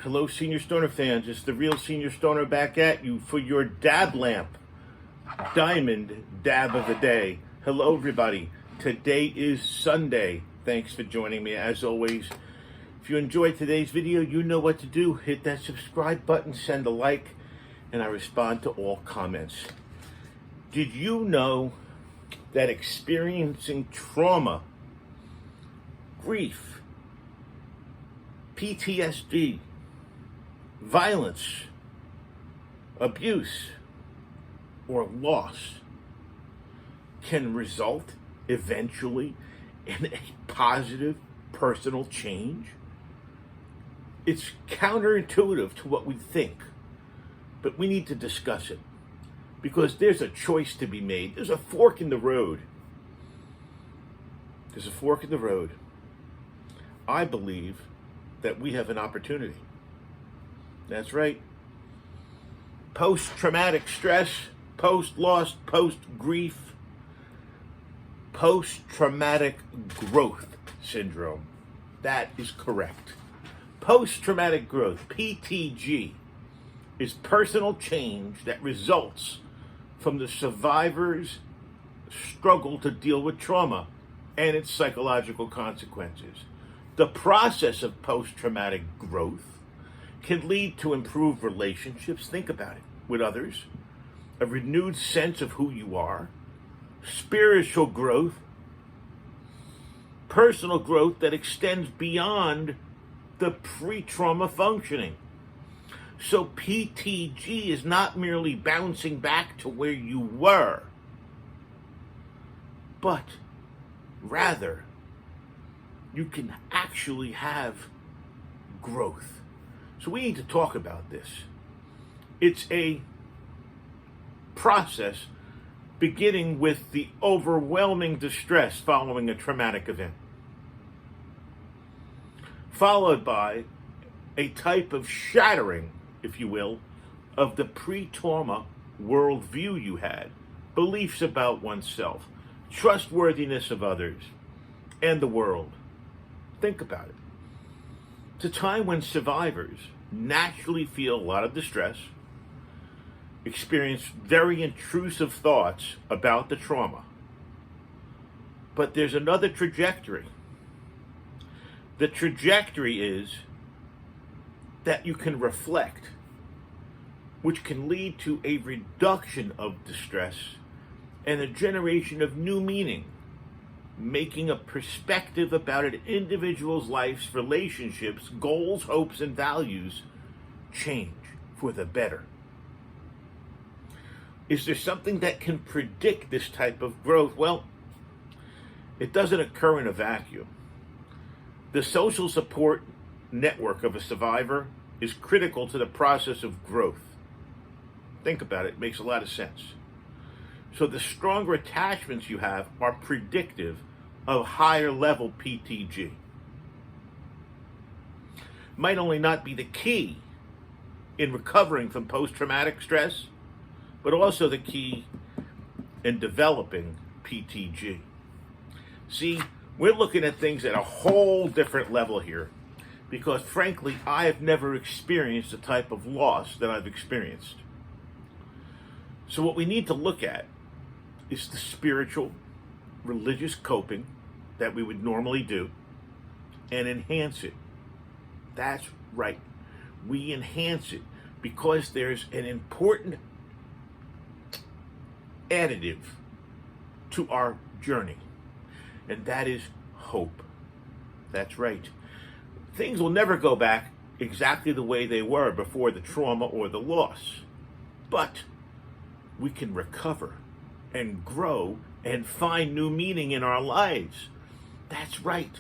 Hello, Senior Stoner fans. It's the real Senior Stoner back at you for your Dablamp Diamond Dab of the Day. Hello, everybody. Today is Sunday. Thanks for joining me, as always. If you enjoyed today's video, you know what to do. Hit that subscribe button, send a like, and I respond to all comments. Did you know that experiencing trauma, grief, PTSD, violence, abuse, or loss can result eventually in a positive personal change? It's counterintuitive to what we think, but we need to discuss it because there's a choice to be made. There's a fork in the road. There's a fork in the road. I believe that we have an opportunity. That's right. Post-traumatic stress, post-loss, post-grief, post-traumatic growth syndrome. That is correct. Post-traumatic growth, PTG, is personal change that results from the survivor's struggle to deal with trauma and its psychological consequences. The process of post-traumatic growth can lead to improved relationships, think about it, with others, a renewed sense of who you are, spiritual growth, personal growth that extends beyond the pre-trauma functioning. So PTG is not merely bouncing back to where you were, but rather you can actually have growth. So we need to talk about this. It's a process beginning with the overwhelming distress following a traumatic event, followed by a type of shattering, if you will, of the pre-trauma worldview you had, beliefs about oneself, trustworthiness of others, and the world. Think about it. It's a time when survivors naturally feel a lot of distress, experience very intrusive thoughts about the trauma. But there's another trajectory. The trajectory is that you can reflect, which can lead to a reduction of distress and a generation of new meaning, making a perspective about an individual's life's relationships, goals, hopes, and values change for the better. Is there something that can predict this type of growth? Well, it doesn't occur in a vacuum. The social support network of a survivor is critical to the process of growth. Think about it, it makes a lot of sense. So the stronger attachments you have are predictive of higher level PTG. Might only not be the key in recovering from post-traumatic stress, but also the key in developing PTG. See, we're looking at things at a whole different level here because frankly, I have never experienced the type of loss that I've experienced. So what we need to look at is the spiritual, religious coping that we would normally do and enhance it. That's right. We enhance it because there's an important additive to our journey, and that is hope. That's right. Things will never go back exactly the way they were before the trauma or the loss, but we can recover and grow and find new meaning in our lives. That's right.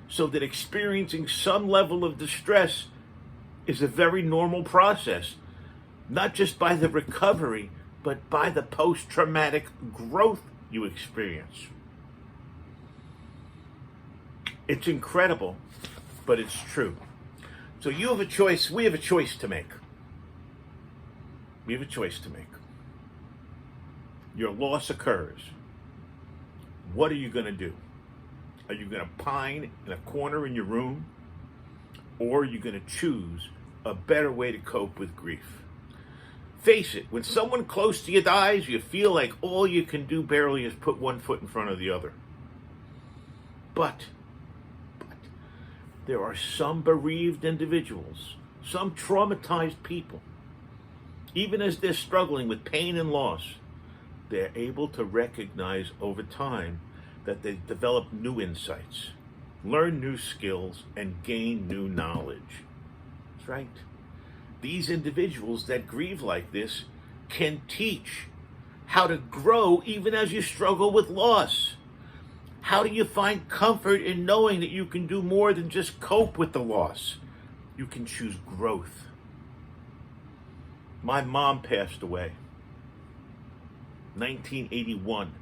So that experiencing some level of distress is a very normal process, not just by the recovery, but by the post-traumatic growth you experience. It's incredible, but it's true. So you have a choice, we have a choice to make. We have a choice to make. Your loss occurs. What are you going to do? Are you going to pine in a corner in your room? Or are you going to choose a better way to cope with grief. Face it, when someone close to you dies, you feel like all you can do barely is put one foot in front of the other. But there are some bereaved individuals, some traumatized people. Even as they're struggling with pain and loss, they're able to recognize over time that they've developed new insights, learn new skills, and gain new knowledge. That's right. These individuals that grieve like this can teach how to grow even as you struggle with loss. How do you find comfort in knowing that you can do more than just cope with the loss? You can choose growth. My mom passed away, 1981.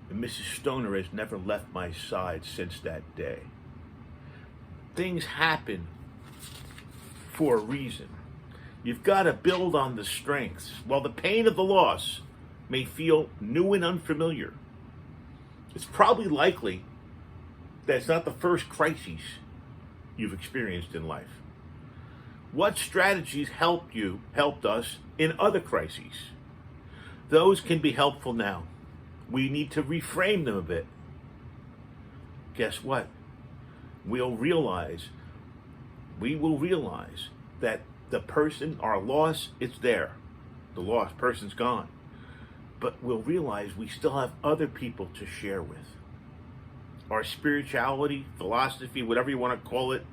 And Mrs. Stoner has never left my side since that day. Things happen for a reason. You've got to build on the strengths. While the pain of the loss may feel new and unfamiliar, it's probably likely that it's not the first crisis you've experienced in life. What strategies helped us in other crises? Those can be helpful now. We need to reframe them a bit. Guess what? We will realize that the person, our loss, it's there. The lost person's gone. But we'll realize we still have other people to share with. Our spirituality, philosophy, whatever you want to call it,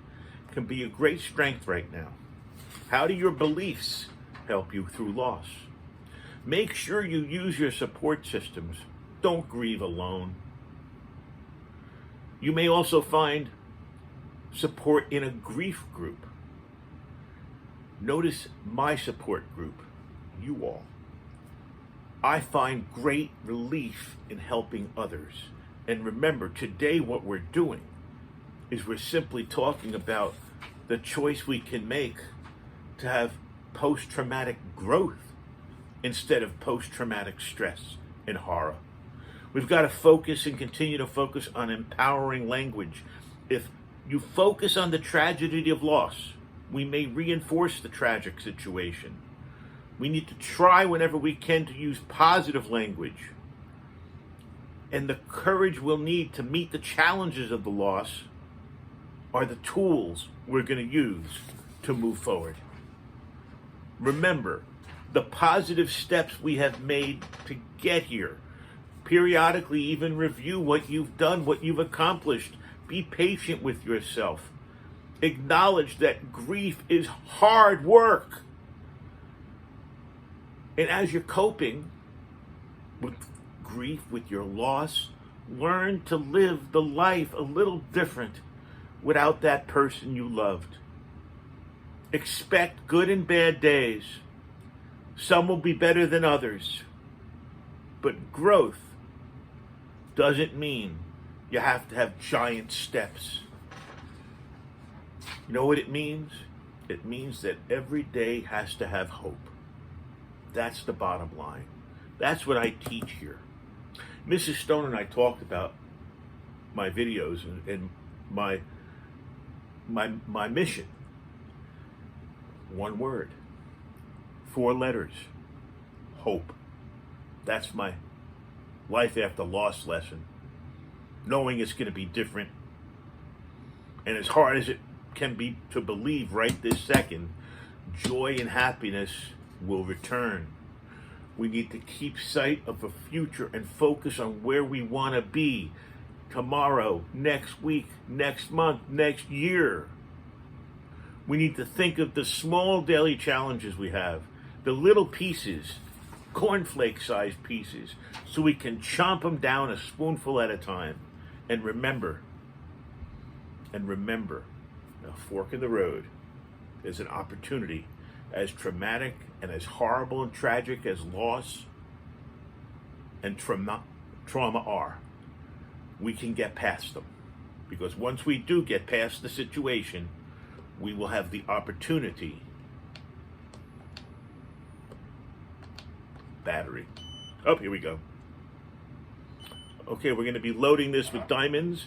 can be a great strength right now. How do your beliefs help you through loss? Make sure you use your support systems. Don't grieve alone. You may also find support in a grief group. Notice my support group, you all. I find great relief in helping others. And remember, today what we're doing is we're simply talking about the choice we can make to have post-traumatic growth instead of post-traumatic stress and horror. We've got to focus and continue to focus on empowering language. If you focus on the tragedy of loss, we may reinforce the tragic situation. We need to try whenever we can to use positive language and the courage we'll need to meet the challenges of the loss are the tools we're going to use to move forward. Remember the positive steps we have made to get here. Periodically even review what you've done, what you've accomplished. Be patient with yourself. Acknowledge that grief is hard work. And as you're coping with grief, with your loss, learn to live the life a little different without that person you loved. Expect good and bad days. Some will be better than others. But growth doesn't mean you have to have giant steps. You know what it means? It means that every day has to have hope. That's the bottom line. That's what I teach here. Mrs. Stone and I talked about my videos and my mission. One word. 4 letters. Hope. That's my life after loss lesson. Knowing it's going to be different. And as hard as it can be to believe right this second, joy and happiness will return. We need to keep sight of the future and focus on where we want to be tomorrow, next week, next month, next year. We need to think of the small daily challenges we have, the little pieces, cornflake-sized pieces, so we can chomp them down a spoonful at a time. And remember, a fork in the road is an opportunity. As traumatic and as horrible and tragic as loss and trauma are, we can get past them. Because once we do get past the situation, we will have the opportunity. Battery. Oh, here we go. Okay, we're going to be loading this with diamonds.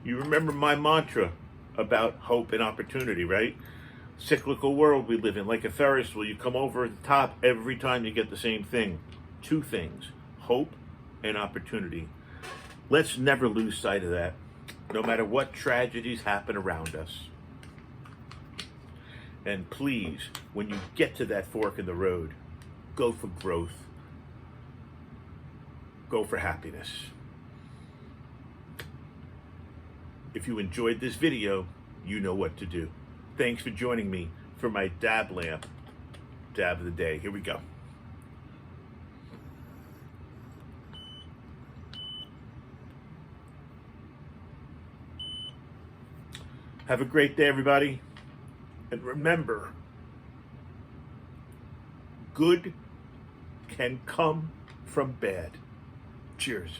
You remember my mantra, about hope and opportunity, right? Cyclical world we live in, like a Ferris wheel. You come over the top every time you get the same thing. Two things: hope and opportunity. Let's never lose sight of that, no matter what tragedies happen around us. And please, when you get to that fork in the road, go for growth. Go for happiness. If you enjoyed this video, you know what to do. Thanks for joining me for my Dablamp Dab of the Day. Here we go. Have a great day, everybody. And remember, good can come from bad. Cheers.